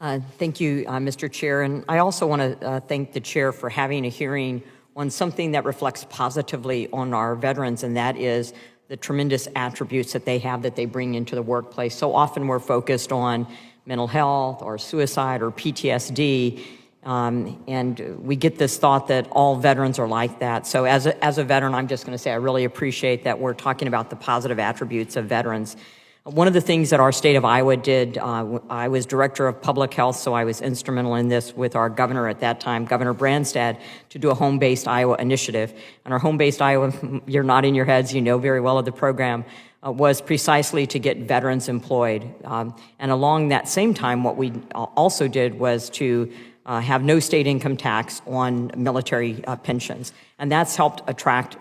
Thank you, Mr. Chair. And I also want to thank the chair for having a hearing on something that reflects positively on our veterans, and that is the tremendous attributes that they have that they bring into the workplace. So often we're focused on mental health or suicide or PTSD, and we get this thought that all veterans are like that. So as a veteran, I'm just going to say I really appreciate that we're talking about the positive attributes of veterans. One of the things that our state of Iowa did, I was director of public health, so I was instrumental in this with our governor at that time, Governor Branstad, to do a home-based Iowa initiative. And our home-based Iowa, you're nodding your heads, you know very well of the program, was precisely to get veterans employed. And along that same time, what we also did was to have no state income tax on military pensions. And that's helped attract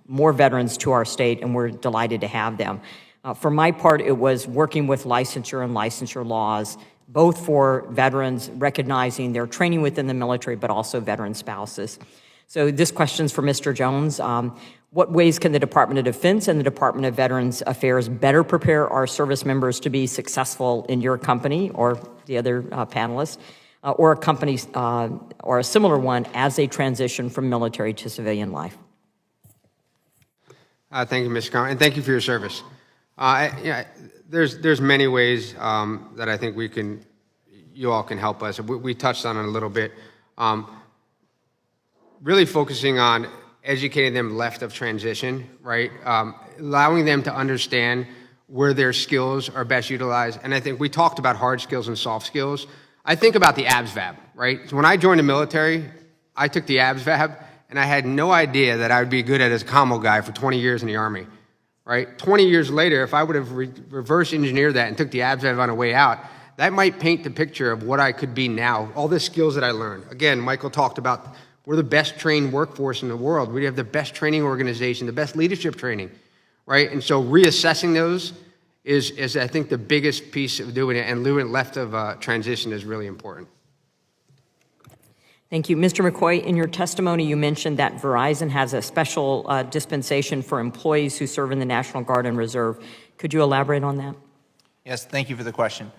more veterans to our state, and we're delighted to have them. For my part, it was working with licensure and licensure laws, both for veterans recognizing their training within the military, but also veteran spouses. So this question's for Mr. Jones. What ways can the Department of Defense and the Department of Veterans Affairs better prepare our service members to be successful in your company or the other panelists, or a company or a similar one as they transition from military to civilian life? Thank you, Mr. Conway, and thank you for your service. There's many ways that I think you all can help us. We touched on it a little bit. Really focusing on educating them left of transition, right? Allowing them to understand where their skills are best utilized. And I think we talked about hard skills and soft skills. I think about the ABSVAB, right? So when I joined the military, I took the ABSVAB, and I had no idea that I would be good at as a commo guy for 20 years in the Army. Right? 20 years later, if I would have reverse engineered that and took the ABSVAB on the way out, that might paint the picture of what I could be now, all the skills that I learned. Again, Michael talked about we're the best trained workforce in the world. We have the best training organization, the best leadership training, right? And so reassessing those is I think, the biggest piece of doing it, and doing left of transition is really important. Thank you. Mr. McCoy, in your testimony, you mentioned that Verizon has a special dispensation for employees who serve in the National Guard and Reserve. Could you elaborate on that? Yes, thank you for the question.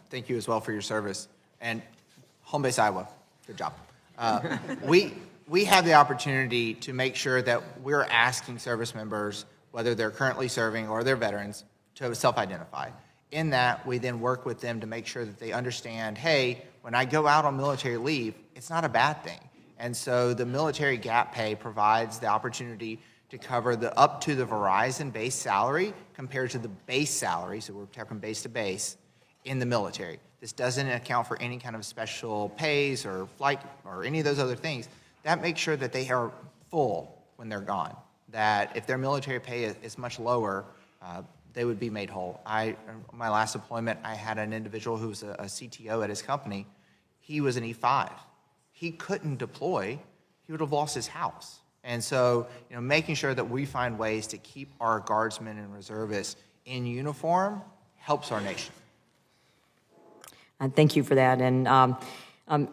Thank you as well for your service. And Home Base Iowa, good job. We have the opportunity to make sure that we're asking service members, whether they're currently serving or they're veterans, to self-identify. In that, we then work with them to make sure that they understand, hey, when I go out on military leave, it's not a bad thing. And so the military gap pay provides the opportunity to cover up to the Verizon base salary compared to the base salary, so we're talking base to base, in the military. This doesn't account for any kind of special pays or flight or any of those other things. That makes sure that they are full when they're gone, that if their military pay is much lower, they would be made whole. My last deployment, I had an individual who was a CTO at his company. He was an E5. He couldn't deploy. He would have lost his house. And so, making sure that we find ways to keep our guardsmen and reservists in uniform helps our nation. Thank you for that. And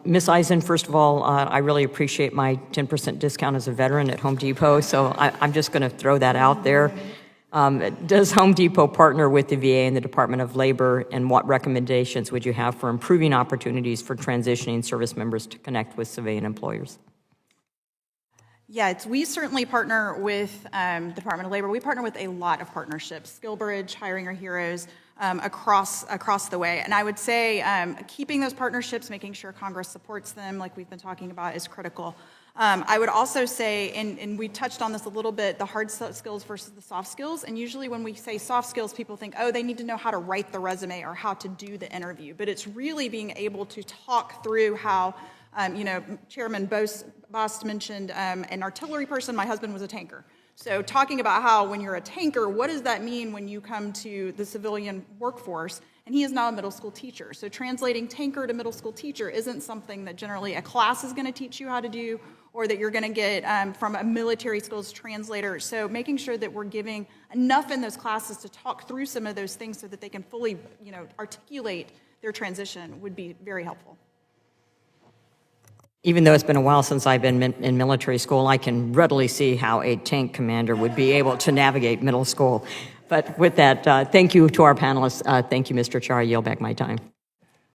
Ms. Eisen, first of all, I really appreciate my 10% discount as a veteran at Home Depot, so I'm just going to throw that out there. Does Home Depot partner with the VA and the Department of Labor, and what recommendations would you have for improving opportunities for transitioning service members to connect with civilian employers? Yeah, we certainly partner with the Department of Labor. We partner with a lot of partnerships, SkillBridge, Hiring Our Heroes, across the way. And I would say keeping those partnerships, making sure Congress supports them, like we've been talking about, is critical. I would also say, and we touched on this a little bit, the hard skills versus the soft skills. And usually when we say soft skills, people think, oh, they need to know how to write the resume or how to do the interview. But it's really being able to talk through how, Chairman Bost mentioned an artillery person. My husband was a tanker. So talking about how when you're a tanker, what does that mean when you come to the civilian workforce? And he is now a middle school teacher. So translating tanker to middle school teacher isn't something that generally a class is going to teach you how to do, or that you're going to get from a military skills translator. So making sure that we're giving enough in those classes to talk through some of those things so that they can fully, articulate their transition would be very helpful. Even though it's been a while since I've been in military school, I can readily see how a tank commander would be able to navigate middle school. But with that, thank you to our panelists. Thank you, Mr. Chair. I yield back my time.